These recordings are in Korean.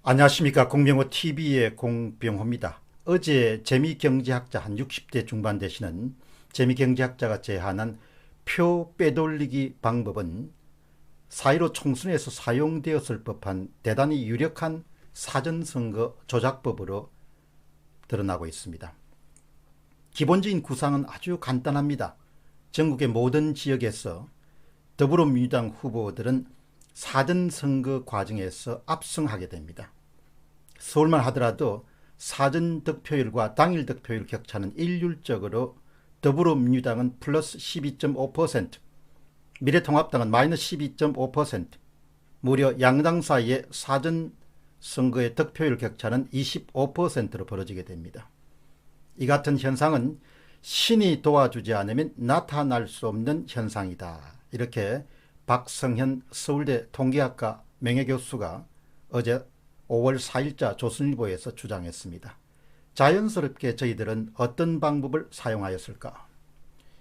안녕하십니까. 공병호TV의 공병호입니다. 어제 재미경제학자 한 60대 중반 되시는 재미경제학자가 제안한 표 빼돌리기 방법은 4.15 총선에서 사용되었을 법한 대단히 유력한 사전선거 조작법으로 드러나고 있습니다. 기본적인 구상은 아주 간단합니다. 전국의 모든 지역에서 더불어민주당 후보들은 사전선거 과정에서 압승하게 됩니다. 서울만 하더라도 사전 득표율과 당일 득표율 격차는 일률적으로 더불어민주당은 플러스 12.5%, 미래통합당은 마이너스 12.5%, 무려 양당 사이의 사전선거의 득표율 격차는 25%로 벌어지게 됩니다. 이 같은 현상은 신이 도와주지 않으면 나타날 수 없는 현상이다. 이렇게 박성현 서울대 통계학과 명예교수가 어제 5월 4일자 조선일보에서 주장했습니다. 자연스럽게 저희들은 어떤 방법을 사용하였을까?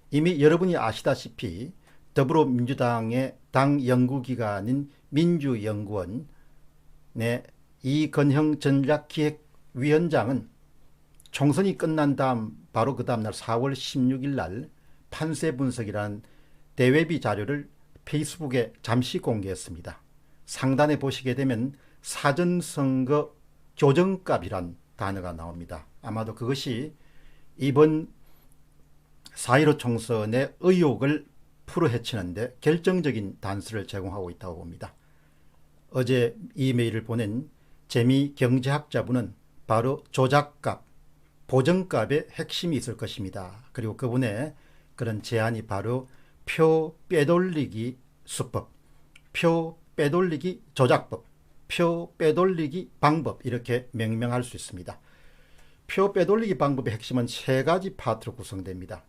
이미 여러분이 아시다시피 더불어민주당의 당 연구기관인 민주연구원의 이건형 전략기획위원장은 총선이 끝난 다음 바로 그 다음날 4월 16일 날 판세 분석이라는 대외비 자료를 페이스북에 잠시 공개했습니다. 상단에 보시게 되면 사전선거 조정값이란 단어가 나옵니다. 아마도 그것이 이번 4.15 총선의 의혹을 풀어헤치는데 결정적인 단서를 제공하고 있다고 봅니다. 어제 이메일을 보낸 재미경제학자분은 바로 조작값, 보정값의 핵심이 있을 것입니다. 그리고 그분의 그런 제안이 바로 표 빼돌리기 수법, 표 빼돌리기 조작법, 표 빼돌리기 방법, 이렇게 명명할 수 있습니다. 표 빼돌리기 방법의 핵심은 세 가지 파트로 구성됩니다.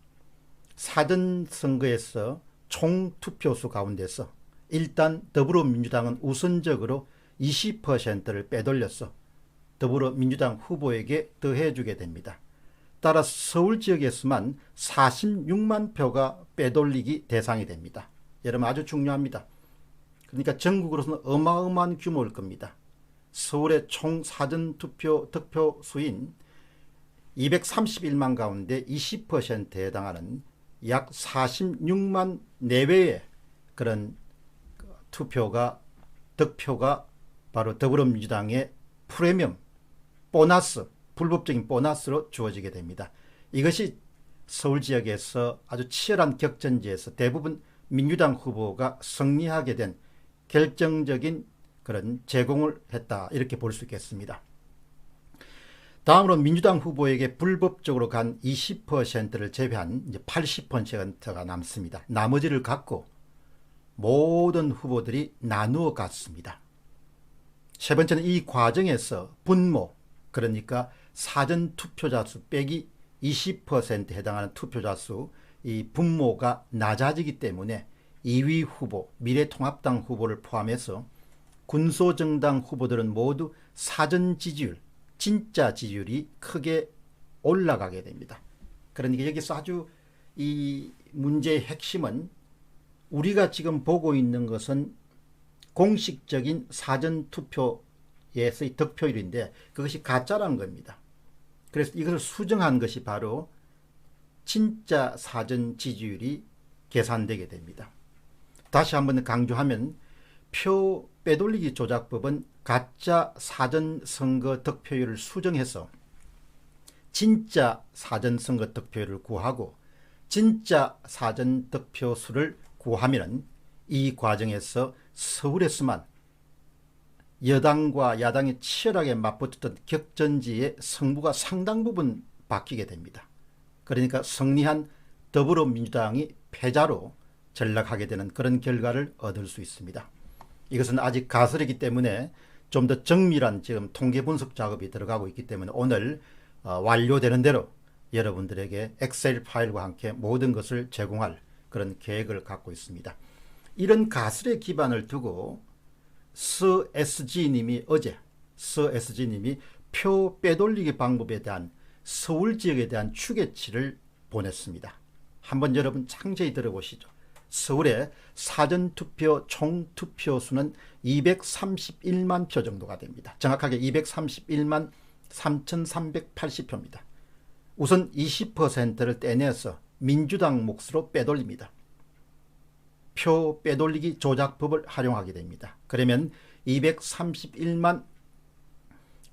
사전선거에서 총 투표수 가운데서 일단 더불어민주당은 우선적으로 20%를 빼돌려서 더불어민주당 후보에게 더해주게 됩니다. 따라 서울 지역에서만 46만 표가 빼돌리기 대상이 됩니다. 여러분, 아주 중요합니다. 그러니까 전국으로서는 어마어마한 규모일 겁니다. 서울의 총 사전투표 득표수인 231만 가운데 20%에 해당하는 약 46만 내외의 그런 득표가 바로 더불어민주당의 프리미엄, 보너스, 불법적인 보너스로 주어지게 됩니다. 이것이 서울 지역에서 아주 치열한 격전지에서 대부분 민주당 후보가 승리하게 된 결정적인 그런 제공을 했다, 이렇게 볼 수 있겠습니다. 다음으로 민주당 후보에게 불법적으로 간 20%를 제외한 이제 80%가 남습니다. 나머지를 갖고 모든 후보들이 나누어 갔습니다. 세 번째는 이 과정에서 분모, 그러니까 사전 투표자 수 빼기 20%에 해당하는 투표자 수, 이 분모가 낮아지기 때문에 2위 후보, 미래통합당 후보를 포함해서 군소정당 후보들은 모두 사전 지지율, 진짜 지지율이 크게 올라가게 됩니다. 그러니까 여기서 아주 이 문제의 핵심은 우리가 지금 보고 있는 것은 공식적인 사전투표에서의 득표율인데 그것이 가짜라는 겁니다. 그래서 이것을 수정한 것이 바로 진짜 사전 지지율이 계산되게 됩니다. 다시 한번 강조하면 표 빼돌리기 조작법은 가짜 사전선거 득표율을 수정해서 진짜 사전선거 득표율을 구하고 진짜 사전 득표수를 구하면 이 과정에서 서울에서만 여당과 야당이 치열하게 맞붙었던 격전지의 승부가 상당 부분 바뀌게 됩니다. 그러니까 승리한 더불어민주당이 패자로 전락하게 되는 그런 결과를 얻을 수 있습니다. 이것은 아직 가설이기 때문에 좀 더 정밀한 지금 통계 분석 작업이 들어가고 있기 때문에 오늘 완료되는 대로 여러분들에게 엑셀 파일과 함께 모든 것을 제공할 그런 계획을 갖고 있습니다. 이런 가설의 기반을 두고 SSG님이 어제 표 빼돌리기 방법에 대한 서울 지역에 대한 추계치를 보냈습니다. 한번 여러분 창세히 들어보시죠. 서울의 사전투표 총투표 수는 231만 표 정도가 됩니다. 정확하게 231만 3,380표입니다. 우선 20%를 떼내서 민주당 몫으로 빼돌립니다. 표 빼돌리기 조작법을 활용하게 됩니다. 그러면 231만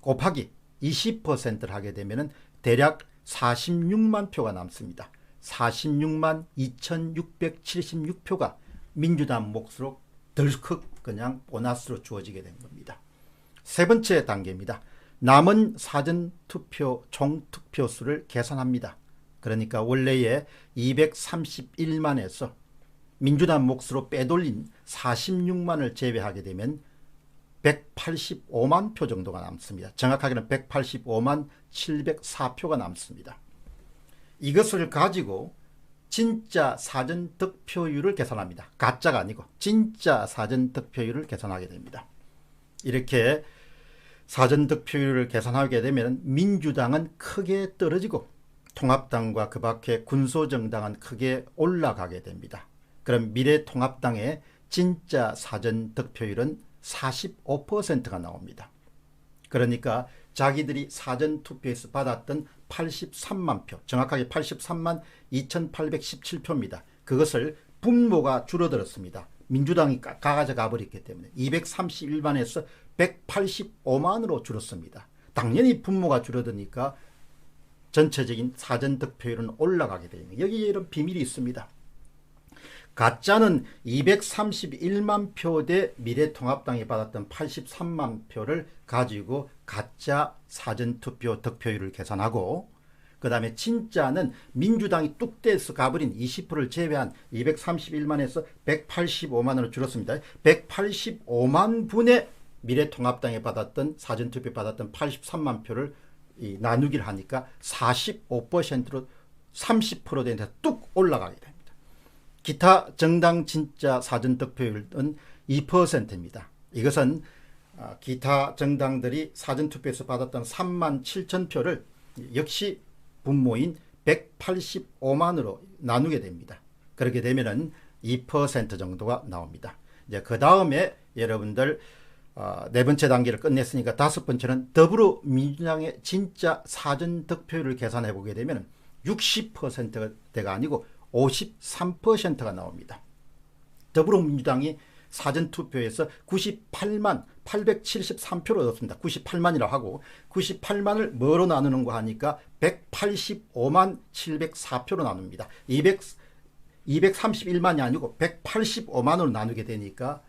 곱하기 20%를 하게 되면 대략 46만 표가 남습니다. 46만 2,676표가 민주당 몫으로 덜컥 그냥 보너스로 주어지게 된 겁니다. 세 번째 단계입니다. 남은 사전투표 총투표수를 계산합니다. 그러니까 원래의 231만에서 민주당 몫으로 빼돌린 46만을 제외하게 되면 185만 표 정도가 남습니다. 정확하게는 185만 704표가 남습니다. 이것을 가지고 진짜 사전 득표율을 계산합니다. 가짜가 아니고 진짜 사전 득표율을 계산하게 됩니다. 이렇게 사전 득표율을 계산하게 되면 민주당은 크게 떨어지고 통합당과 그 밖에 군소정당은 크게 올라가게 됩니다. 그럼 미래통합당의 진짜 사전 득표율은 45%가 나옵니다. 그러니까 자기들이 사전투표에서 받았던 83만 표, 정확하게 83만 2,817표입니다. 그것을 분모가 줄어들었습니다. 민주당이 가져가 버렸기 때문에 231만에서 185만으로 줄었습니다. 당연히 분모가 줄어드니까 전체적인 사전득표율은 올라가게 됩니다. 여기에 이런 비밀이 있습니다. 가짜는 231만 표 대 미래통합당이 받았던 83만 표를 가지고 가짜 사전투표 득표율을 계산하고, 그 다음에 진짜는 민주당이 뚝 떼서 가버린 20%를 제외한 231만에서 185만으로 줄었습니다. 185만 분의 미래통합당이 받았던 사전투표 받았던 83만 표를 나누기를 하니까 45%로 30% 되는데 뚝 올라가게 됩니다. 기타 정당 진짜 사전득표율은 2%입니다. 이것은 기타 정당들이 사전투표에서 받았던 3만 7천 표를 역시 분모인 185만으로 나누게 됩니다. 그렇게 되면은 2% 정도가 나옵니다. 이제 그 다음에 여러분들 네 번째 단계를 끝냈으니까 다섯 번째는 더불어민주당의 진짜 사전득표율을 계산해 보게 되면 60%대가 아니고 53%가 나옵니다. 더불어민주당이 사전투표에서 98만 873표를 얻었습니다. 98만이라고 하고 98만을 뭐로 나누는가 하니까 185만 704표로 나눕니다. 231만이 아니고 185만으로 나누게 되니까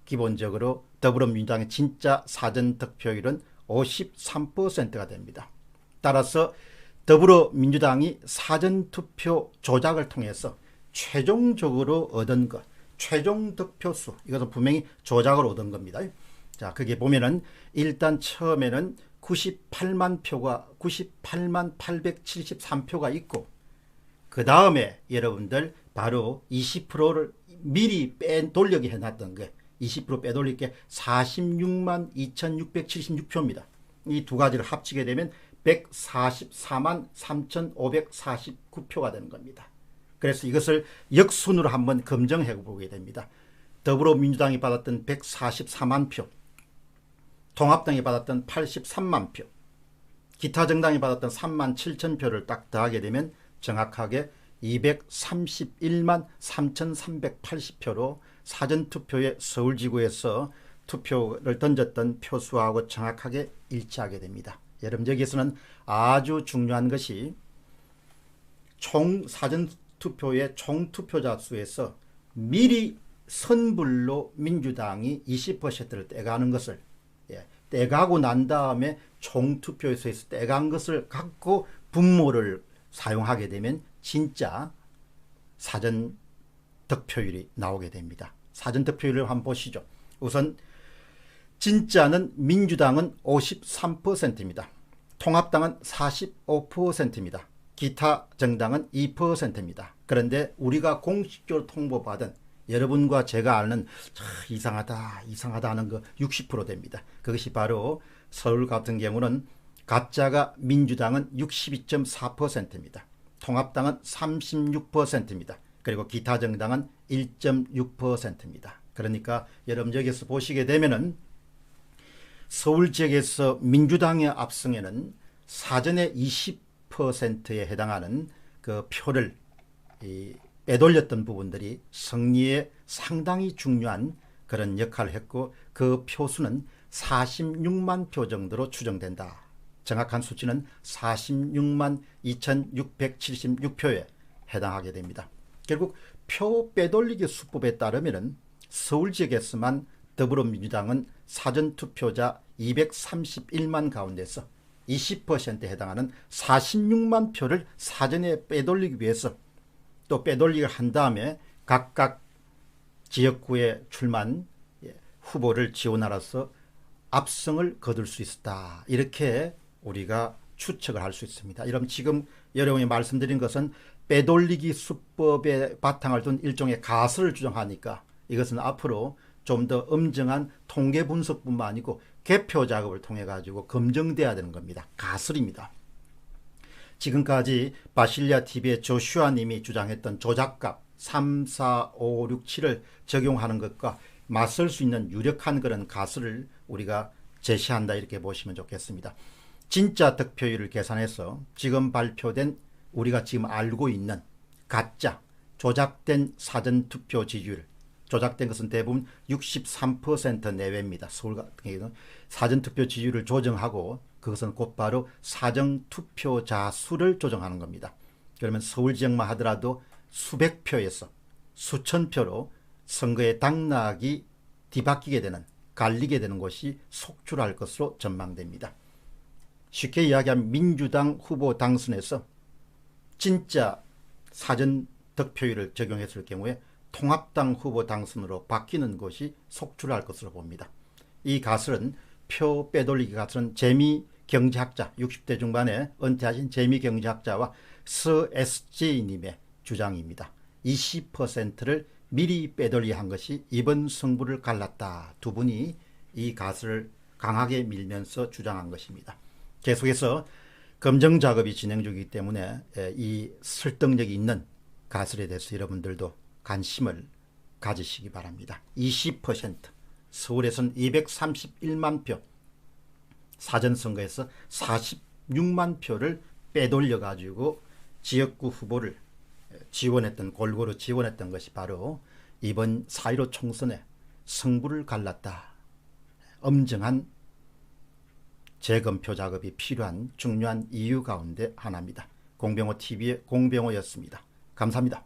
기본적으로 더불어민주당의 진짜 사전득표율은 53%가 됩니다. 따라서 더불어민주당이 사전투표 조작을 통해서 최종적으로 얻은 것, 최종 득표수, 이것은 분명히 조작을 얻은 겁니다. 자, 거기에 보면은 일단 처음에는 98만 표가 98만 873표가 있고, 그 다음에 여러분들 바로 20%를 미리 빼돌리게 해놨던 게 20% 빼돌릴 게 46만 2676표입니다. 이 두 가지를 합치게 되면 144만 3549표가 되는 겁니다. 그래서 이것을 역순으로 한번 검증해 보게 됩니다. 더불어민주당이 받았던 144만 표, 통합당이 받았던 83만 표, 기타 정당이 받았던 3만 7천 표를 딱 더하게 되면 정확하게 231만 3,380표로 사전투표에 서울지구에서 투표를 던졌던 표수하고 정확하게 일치하게 됩니다. 여러분, 여기에서는 아주 중요한 것이 총 사전투표의 총투표자 수에서 미리 선불로 민주당이 20%를 떼가는 것을, 떼가고 난 다음에 총투표에서 떼간 것을 갖고 분모를 사용하게 되면 진짜 사전 득표율이 나오게 됩니다. 사전 득표율을 한번 보시죠. 우선 진짜는 민주당은 53%입니다. 통합당은 45%입니다. 기타 정당은 2%입니다. 그런데 우리가 공식적으로 통보받은, 여러분과 제가 아는 이상하다 하는 거 60% 됩니다. 그것이 바로 서울 같은 경우는 가짜가 민주당은 62.4%입니다. 통합당은 36%입니다. 그리고 기타 정당은 1.6%입니다. 그러니까 여러분 여기서 보시게 되면은 서울 지역에서 민주당의 압승에는 사전에 20%에 해당하는 그 표를 빼돌렸던 부분들이 승리에 상당히 중요한 그런 역할을 했고, 그 표수는 46만 표 정도로 추정된다. 정확한 수치는 46만 2676표에 해당하게 됩니다. 결국 표 빼돌리기 수법에 따르면 서울 지역에서만 더불어민주당은 사전투표자 231만 가운데서 20%에 해당하는 46만 표를 사전에 빼돌리기 위해서 또 빼돌리기를 한 다음에 각각 지역구에 출마한 후보를 지원하라서 압승을 거둘 수 있었다. 이렇게 우리가 추측을 할 수 있습니다. 여러분 지금 여러분이 말씀드린 것은 빼돌리기 수법에 바탕을 둔 일종의 가설을 주장하니까 이것은 앞으로 좀 더 엄정한 통계 분석뿐만 아니고 개표 작업을 통해 가지고 검증돼야 되는 겁니다. 가설입니다. 지금까지 바실리아 TV의 조슈아 님이 주장했던 조작값 3, 4, 5, 6, 7을 적용하는 것과 맞설 수 있는 유력한 그런 가설을 우리가 제시한다, 이렇게 보시면 좋겠습니다. 진짜 득표율을 계산해서 지금 발표된 우리가 지금 알고 있는 가짜 조작된 사전투표 지지율, 조작된 것은 대부분 63% 내외입니다. 서울 같은 경우는 사전투표 지지율을 조정하고 그것은 곧바로 사전투표자 수를 조정하는 겁니다. 그러면 서울 지역만 하더라도 수백 표에서 수천 표로 선거의 당락이 뒤바뀌게 되는, 갈리게 되는 것이 속출할 것으로 전망됩니다. 쉽게 이야기하면 민주당 후보 당선에서 진짜 사전 득표율을 적용했을 경우에 통합당 후보 당선으로 바뀌는 것이 속출할 것으로 봅니다. 이 가설은, 표 빼돌리기 가설은 재미경제학자, 60대 중반에 은퇴하신 재미경제학자와 서 SJ님의 주장입니다. 20%를 미리 빼돌리한 것이 이번 승부를 갈랐다. 두 분이 이 가설을 강하게 밀면서 주장한 것입니다. 계속해서 검증 작업이 진행 중이기 때문에 이 설득력이 있는 가설에 대해서 여러분들도 관심을 가지시기 바랍니다. 20%, 서울에서는 231만 표, 사전선거에서 46만 표를 빼돌려 가지고 지역구 후보를 지원했던, 골고루 지원했던 것이 바로 이번 4.15 총선에 승부를 갈랐다. 엄정한 재검표 작업이 필요한 중요한 이유 가운데 하나입니다. 공병호 TV의 공병호였습니다. 감사합니다.